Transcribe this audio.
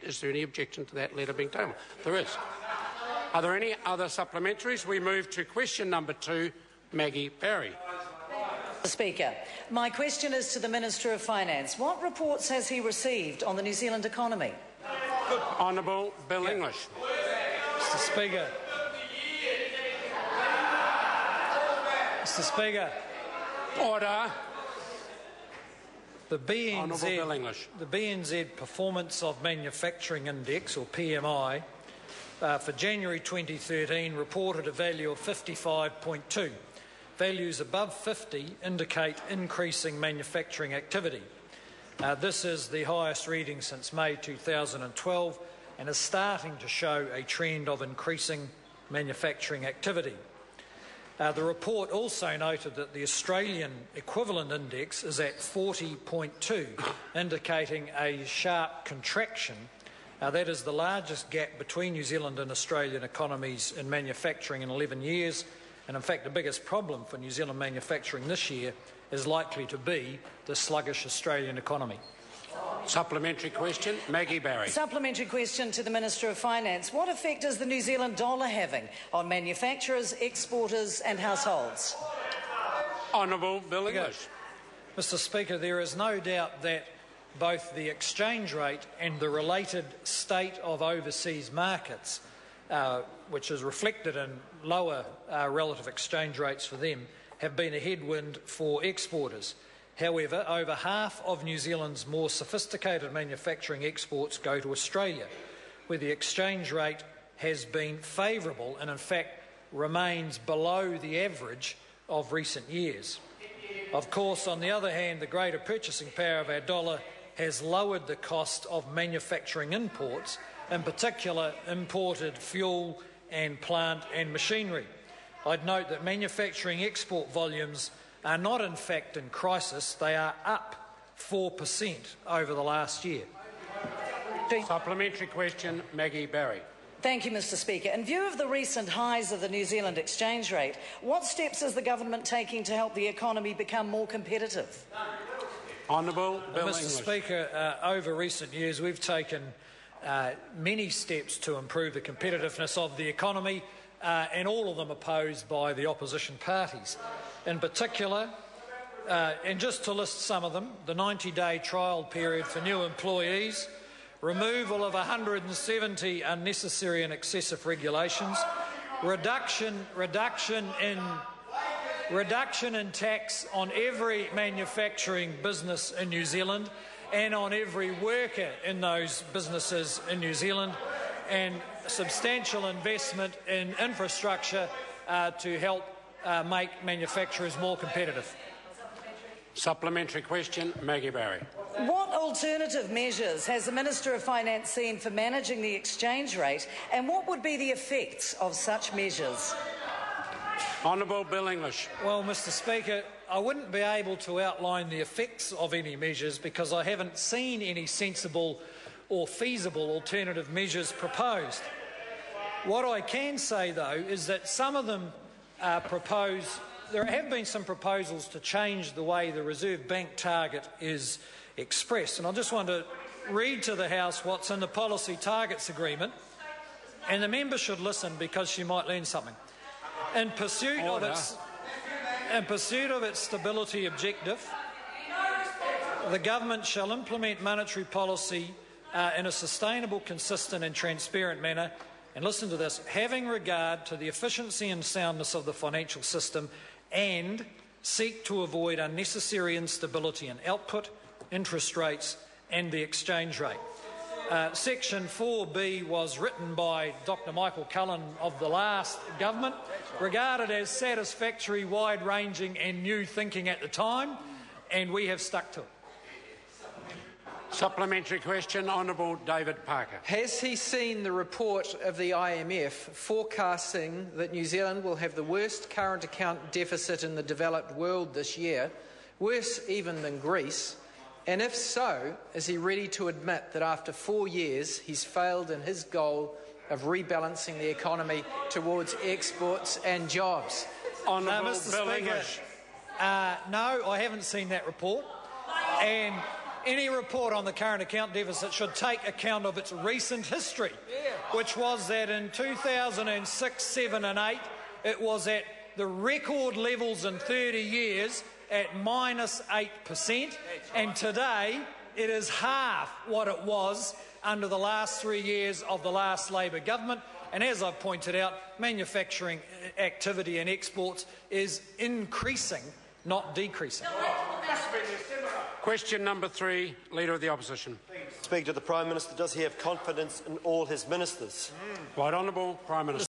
Is there any objection to that letter being tabled? There is. Are there any other supplementaries? We move to question number 2, Maggie Barry. Mr. Speaker, my question is to the Minister of Finance. What reports has he received on the New Zealand economy? Honourable Bill English. Mr. Speaker. Mr. Speaker. Order. The BNZ Performance of Manufacturing Index, or PMI, for January 2013 reported a value of 55.2. Values above 50 indicate increasing manufacturing activity. This is the highest reading since May 2012 and is starting to show a trend of increasing manufacturing activity. The report also noted that the Australian equivalent index is at 40.2, indicating a sharp contraction. That is the largest gap between New Zealand and Australian economies in manufacturing in 11 years, and in fact the biggest problem for New Zealand manufacturing this year is likely to be the sluggish Australian economy. Supplementary question, Maggie Barry. Supplementary question to the Minister of Finance. What effect is the New Zealand dollar having on manufacturers, exporters and households? Honourable Bill English. Mr. Speaker, there is no doubt that both the exchange rate and the related state of overseas markets, which is reflected in lower relative exchange rates for them, have been a headwind for exporters. However, over half of New Zealand's more sophisticated manufacturing exports go to Australia, where the exchange rate has been favourable and in fact remains below the average of recent years. Of course, on the other hand, the greater purchasing power of our dollar has lowered the cost of manufacturing imports, in particular imported fuel and plant and machinery. I'd note that manufacturing export volumes are not in fact in crisis, they are up 4% over the last year. Supplementary question, Maggie Barry. Thank you, Mr. Speaker. In view of the recent highs of the New Zealand exchange rate, what steps is the government taking to help the economy become more competitive? Honourable Bill Mr. English. Speaker, over recent years we've taken many steps to improve the competitiveness of the economy, and all of them opposed by the opposition parties. In particular, and just to list some of them, the 90-day trial period for new employees, removal of 170 unnecessary and excessive regulations, reduction in tax on every manufacturing business in New Zealand and on every worker in those businesses in New Zealand, and substantial investment in infrastructure to help make manufacturers more competitive. Supplementary question, Maggie Barry. What alternative measures has the Minister of Finance seen for managing the exchange rate, and what would be the effects of such measures? Honourable Bill English. Well, Mr. Speaker, I wouldn't be able to outline the effects of any measures because I haven't seen any sensible or feasible alternative measures proposed. What I can say, though, is that some of them there have been some proposals to change the way the Reserve Bank target is expressed. And I just want to read to the House what's in the Policy Targets Agreement, and the member should listen because she might learn something. In pursuit of its stability objective, the government shall implement monetary policy in a sustainable, consistent and transparent manner, and listen to this, having regard to the efficiency and soundness of the financial system, and seek to avoid unnecessary instability in output, interest rates and the exchange rate. Section 4B was written by Dr Michael Cullen of the last government, regarded as satisfactory, wide-ranging and new thinking at the time, and we have stuck to it. Supplementary question, Honourable David Parker. Has he seen the report of the IMF forecasting that New Zealand will have the worst current account deficit in the developed world this year, worse even than Greece? And if so, is he ready to admit that after 4 years he's failed in his goal of rebalancing the economy towards exports and jobs? Honourable Mr. Bill Speaker, English. no, I haven't seen that report. And Any report on the current account deficit should take account of its recent history, which was that in 2006, 7 and 8, it was at the record levels in 30 years at -8%, and today it is half what it was under the last 3 years of the last Labor government. And as I've pointed out, manufacturing activity and exports is increasing, not decreasing. Question number 3, Leader of the Opposition. Speaker to the Prime Minister, does he have confidence in all his ministers? Right Honourable Prime Minister.